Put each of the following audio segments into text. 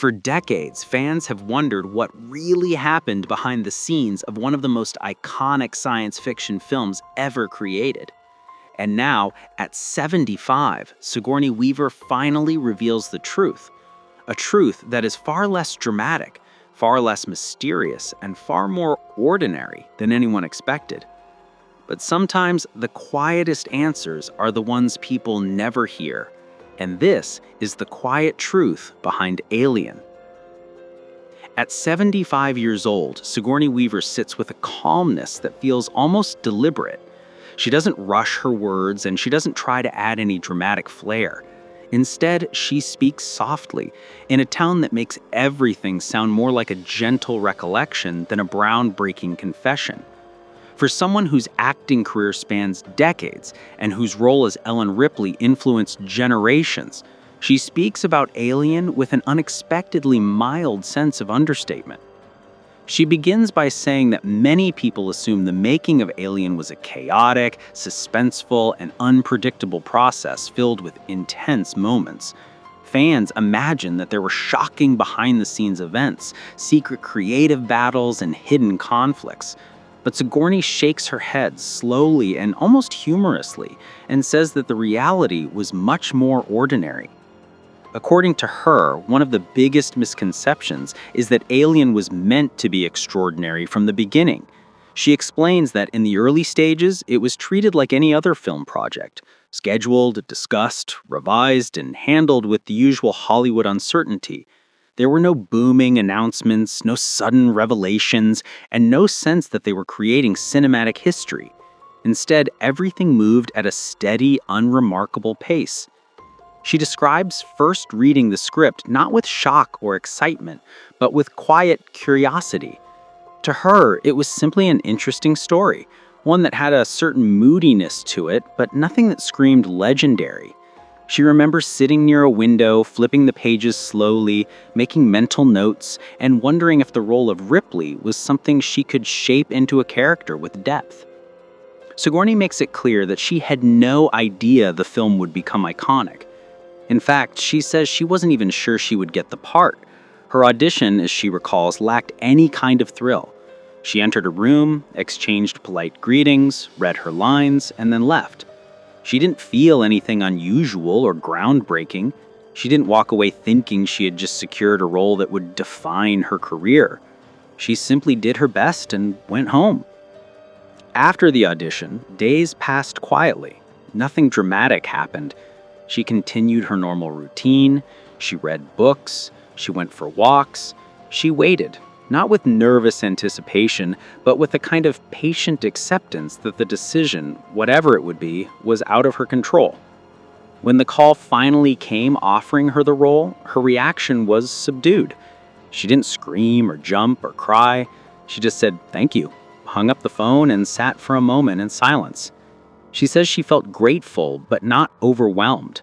For decades, fans have wondered what really happened behind the scenes of one of the most iconic science fiction films ever created. And now, at 75, Sigourney Weaver finally reveals the truth. A truth that is far less dramatic, far less mysterious, and far more ordinary than anyone expected. But sometimes the quietest answers are the ones people never hear. And this is the quiet truth behind Alien. At 75 years old, Sigourney Weaver sits with a calmness that feels almost deliberate. She doesn't rush her words, and she doesn't try to add any dramatic flair. Instead, she speaks softly, in a tone that makes everything sound more like a gentle recollection than a groundbreaking confession. For someone whose acting career spans decades and whose role as Ellen Ripley influenced generations, she speaks about Alien with an unexpectedly mild sense of understatement. She begins by saying that many people assume the making of Alien was a chaotic, suspenseful, and unpredictable process filled with intense moments. Fans imagine that there were shocking behind-the-scenes events, secret creative battles, and hidden conflicts. But Sigourney shakes her head slowly and almost humorously and says that the reality was much more ordinary. According to her, one of the biggest misconceptions is that Alien was meant to be extraordinary from the beginning. She explains that in the early stages, it was treated like any other film project, scheduled, discussed, revised, and handled with the usual Hollywood uncertainty. There were no booming announcements, no sudden revelations, and no sense that they were creating cinematic history. Instead, everything moved at a steady, unremarkable pace. She describes first reading the script not with shock or excitement, but with quiet curiosity. To her, it was simply an interesting story, one that had a certain moodiness to it, but nothing that screamed legendary. She remembers sitting near a window, flipping the pages slowly, making mental notes, and wondering if the role of Ripley was something she could shape into a character with depth. Sigourney makes it clear that she had no idea the film would become iconic. In fact, she says she wasn't even sure she would get the part. Her audition, as she recalls, lacked any kind of thrill. She entered a room, exchanged polite greetings, read her lines, and then left. She didn't feel anything unusual or groundbreaking. She didn't walk away thinking she had just secured a role that would define her career. She simply did her best and went home. After the audition, days passed quietly. Nothing dramatic happened. She continued her normal routine. She read books. She went for walks. She waited. Not with nervous anticipation, but with a kind of patient acceptance that the decision, whatever it would be, was out of her control. When the call finally came offering her the role, her reaction was subdued. She didn't scream or jump or cry. She just said, "Thank you," hung up the phone, and sat for a moment in silence. She says she felt grateful, but not overwhelmed.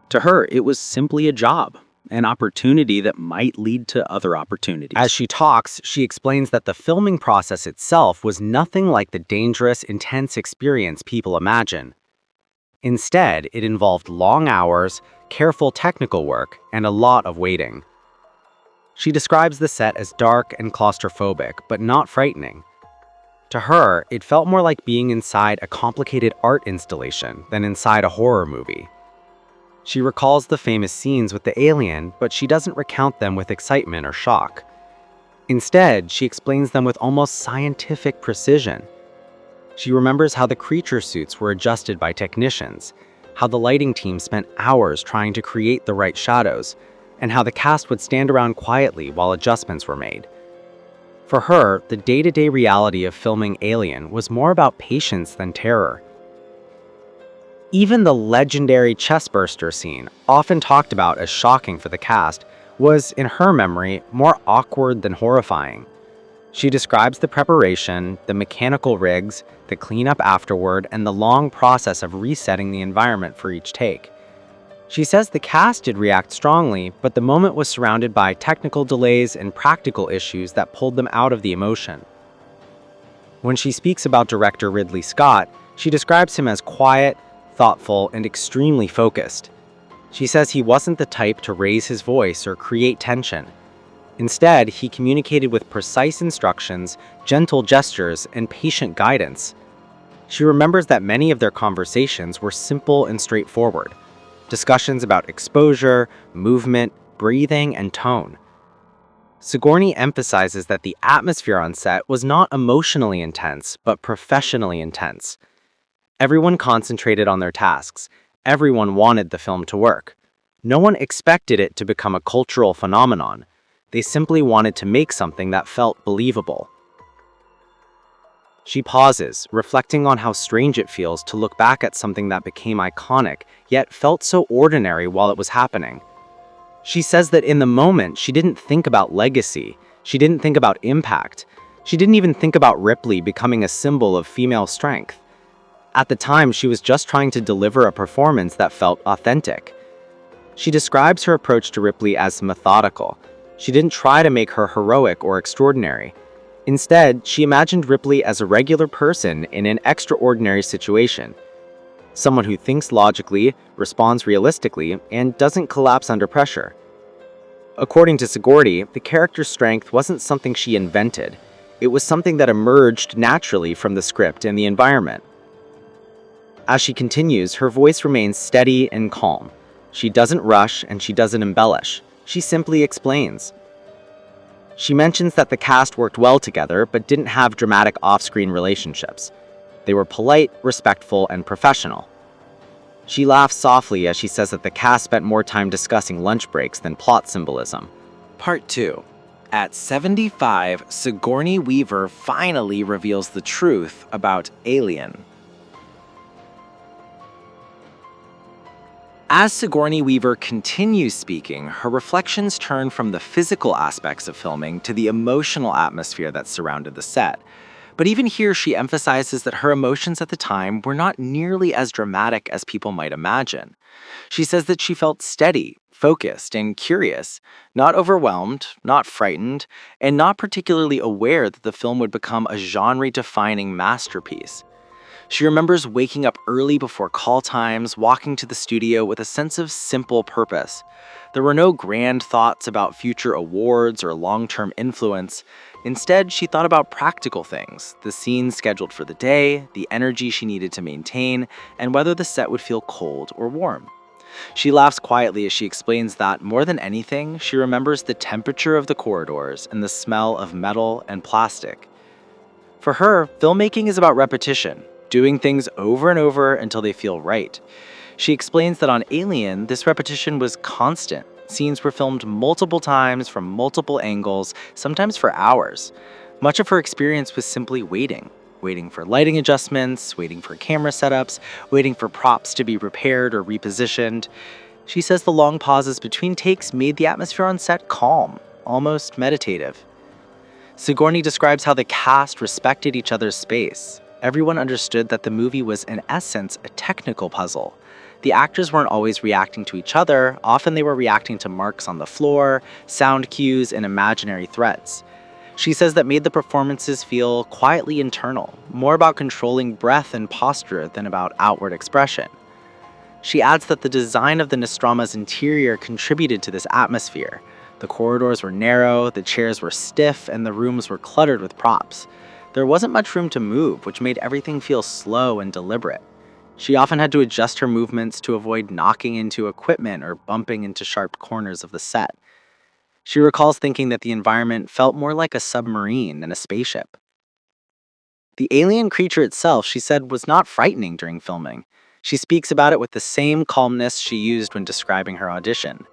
To her, it was simply a job. An opportunity that might lead to other opportunities. As she talks, she explains that the filming process itself was nothing like the dangerous, intense experience people imagine. Instead, it involved long hours, careful technical work, and a lot of waiting. She describes the set as dark and claustrophobic, but not frightening. To her, it felt more like being inside a complicated art installation than inside a horror movie. She recalls the famous scenes with the alien, but she doesn't recount them with excitement or shock. Instead, she explains them with almost scientific precision. She remembers how the creature suits were adjusted by technicians, how the lighting team spent hours trying to create the right shadows, and how the cast would stand around quietly while adjustments were made. For her, the day-to-day reality of filming Alien was more about patience than terror. Even the legendary chestburster scene, often talked about as shocking for the cast, was, in her memory, more awkward than horrifying. She describes the preparation, the mechanical rigs, the cleanup afterward, and the long process of resetting the environment for each take. She says the cast did react strongly, but the moment was surrounded by technical delays and practical issues that pulled them out of the emotion. When she speaks about director Ridley Scott, she describes him as quiet, thoughtful, and extremely focused. She says he wasn't the type to raise his voice or create tension. Instead, he communicated with precise instructions, gentle gestures, and patient guidance. She remembers that many of their conversations were simple and straightforward. Discussions about exposure, movement, breathing, and tone. Sigourney emphasizes that the atmosphere on set was not emotionally intense, but professionally intense. Everyone concentrated on their tasks. Everyone wanted the film to work. No one expected it to become a cultural phenomenon. They simply wanted to make something that felt believable. She pauses, reflecting on how strange it feels to look back at something that became iconic, yet felt so ordinary while it was happening. She says that in the moment, she didn't think about legacy. She didn't think about impact. She didn't even think about Ripley becoming a symbol of female strength. At the time, she was just trying to deliver a performance that felt authentic. She describes her approach to Ripley as methodical. She didn't try to make her heroic or extraordinary. Instead, she imagined Ripley as a regular person in an extraordinary situation. Someone who thinks logically, responds realistically, and doesn't collapse under pressure. According to Sigourney, the character's strength wasn't something she invented. It was something that emerged naturally from the script and the environment. As she continues, her voice remains steady and calm. She doesn't rush and she doesn't embellish. She simply explains. She mentions that the cast worked well together but didn't have dramatic off-screen relationships. They were polite, respectful, and professional. She laughs softly as she says that the cast spent more time discussing lunch breaks than plot symbolism. Part 2. At 75, Sigourney Weaver finally reveals the truth about Alien. As Sigourney Weaver continues speaking, her reflections turn from the physical aspects of filming to the emotional atmosphere that surrounded the set. But even here, she emphasizes that her emotions at the time were not nearly as dramatic as people might imagine. She says that she felt steady, focused, and curious, not overwhelmed, not frightened, and not particularly aware that the film would become a genre-defining masterpiece. She remembers waking up early before call times, walking to the studio with a sense of simple purpose. There were no grand thoughts about future awards or long-term influence. Instead, she thought about practical things, the scenes scheduled for the day, the energy she needed to maintain, and whether the set would feel cold or warm. She laughs quietly as she explains that, more than anything, she remembers the temperature of the corridors and the smell of metal and plastic. For her, filmmaking is about repetition, doing things over and over until they feel right. She explains that on Alien, this repetition was constant. Scenes were filmed multiple times from multiple angles, sometimes for hours. Much of her experience was simply waiting for lighting adjustments, waiting for camera setups, waiting for props to be repaired or repositioned. She says the long pauses between takes made the atmosphere on set calm, almost meditative. Sigourney describes how the cast respected each other's space. Everyone understood that the movie was, in essence, a technical puzzle. The actors weren't always reacting to each other. Often they were reacting to marks on the floor, sound cues, and imaginary threats. She says that made the performances feel quietly internal, more about controlling breath and posture than about outward expression. She adds that the design of the Nostroma's interior contributed to this atmosphere. The corridors were narrow, the chairs were stiff, and the rooms were cluttered with props. There wasn't much room to move, which made everything feel slow and deliberate. She often had to adjust her movements to avoid knocking into equipment or bumping into sharp corners of the set. She recalls thinking that the environment felt more like a submarine than a spaceship. The alien creature itself, she said, was not frightening during filming. She speaks about it with the same calmness she used when describing her audition.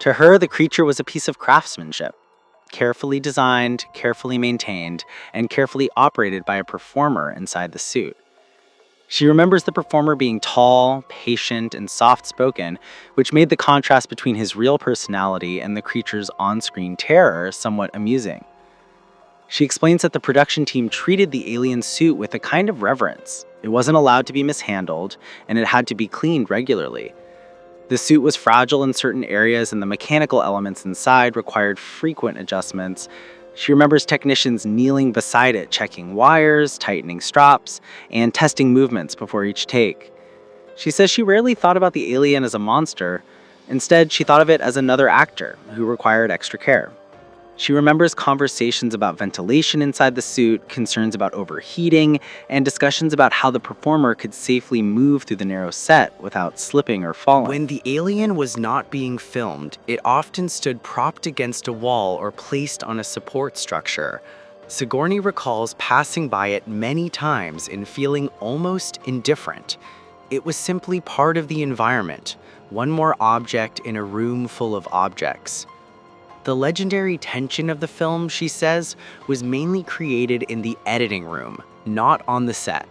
To her, the creature was a piece of craftsmanship. Carefully designed, carefully maintained, and carefully operated by a performer inside the suit. She remembers the performer being tall, patient, and soft-spoken, which made the contrast between his real personality and the creature's on-screen terror somewhat amusing. She explains that the production team treated the alien suit with a kind of reverence. It wasn't allowed to be mishandled, and it had to be cleaned regularly. The suit was fragile in certain areas, and the mechanical elements inside required frequent adjustments. She remembers technicians kneeling beside it, checking wires, tightening straps, and testing movements before each take. She says she rarely thought about the alien as a monster. Instead, she thought of it as another actor who required extra care. She remembers conversations about ventilation inside the suit, concerns about overheating, and discussions about how the performer could safely move through the narrow set without slipping or falling. When the alien was not being filmed, it often stood propped against a wall or placed on a support structure. Sigourney recalls passing by it many times and feeling almost indifferent. It was simply part of the environment, one more object in a room full of objects. The legendary tension of the film, she says, was mainly created in the editing room, not on the set.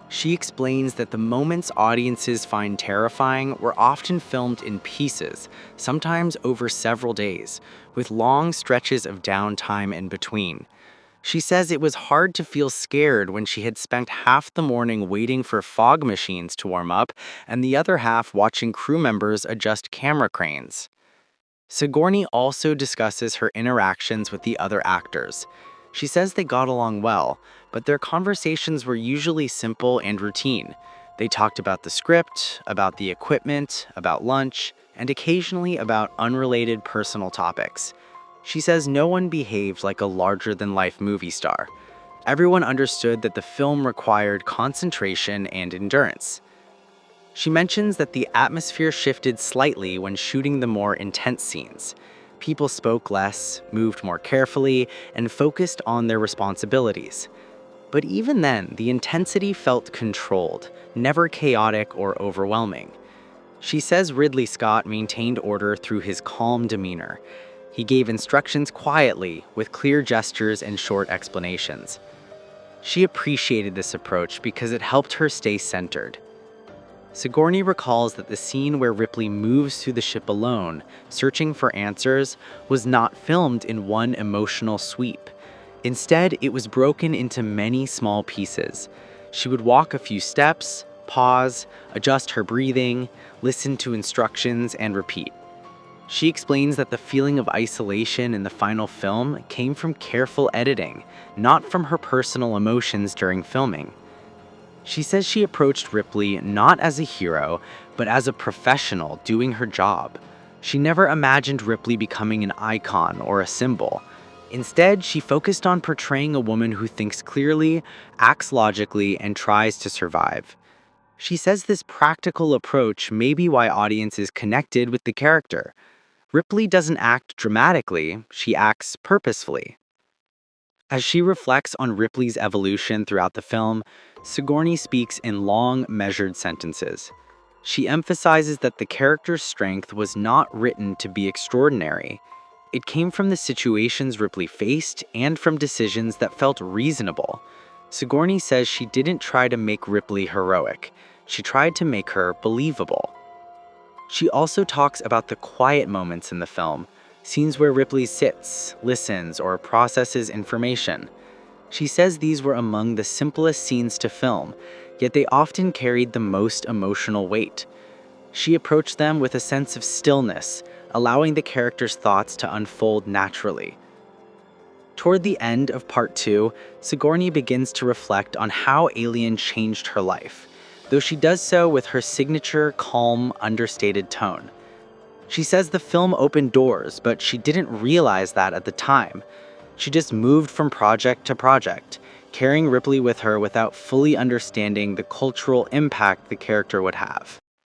She explains that the moments audiences find terrifying were often filmed in pieces, sometimes over several days, with long stretches of downtime in between. She says it was hard to feel scared when she had spent half the morning waiting for fog machines to warm up and the other half watching crew members adjust camera cranes. Sigourney also discusses her interactions with the other actors. She says they got along well, but their conversations were usually simple and routine. They talked about the script, about the equipment, about lunch, and occasionally about unrelated personal topics. She says no one behaved like a larger-than-life movie star. Everyone understood that the film required concentration and endurance. She mentions that the atmosphere shifted slightly when shooting the more intense scenes. People spoke less, moved more carefully, and focused on their responsibilities. But even then, the intensity felt controlled, never chaotic or overwhelming. She says Ridley Scott maintained order through his calm demeanor. He gave instructions quietly, with clear gestures and short explanations. She appreciated this approach because it helped her stay centered. Sigourney recalls that the scene where Ripley moves through the ship alone, searching for answers, was not filmed in one emotional sweep. Instead, it was broken into many small pieces. She would walk a few steps, pause, adjust her breathing, listen to instructions, and repeat. She explains that the feeling of isolation in the final film came from careful editing, not from her personal emotions during filming. She says she approached Ripley not as a hero, but as a professional doing her job. She never imagined Ripley becoming an icon or a symbol. Instead, she focused on portraying a woman who thinks clearly, acts logically, and tries to survive. She says this practical approach may be why audiences connected with the character. Ripley doesn't act dramatically, she acts purposefully. As she reflects on Ripley's evolution throughout the film, Sigourney speaks in long, measured sentences. She emphasizes that the character's strength was not written to be extraordinary. It came from the situations Ripley faced and from decisions that felt reasonable. Sigourney says she didn't try to make Ripley heroic. She tried to make her believable. She also talks about the quiet moments in the film, scenes where Ripley sits, listens, or processes information. She says these were among the simplest scenes to film, yet they often carried the most emotional weight. She approached them with a sense of stillness, allowing the character's thoughts to unfold naturally. Toward the end of part 2, Sigourney begins to reflect on how Alien changed her life, though she does so with her signature, calm, understated tone. She says the film opened doors, but she didn't realize that at the time. She just moved from project to project, carrying Ripley with her without fully understanding the cultural impact the character would have.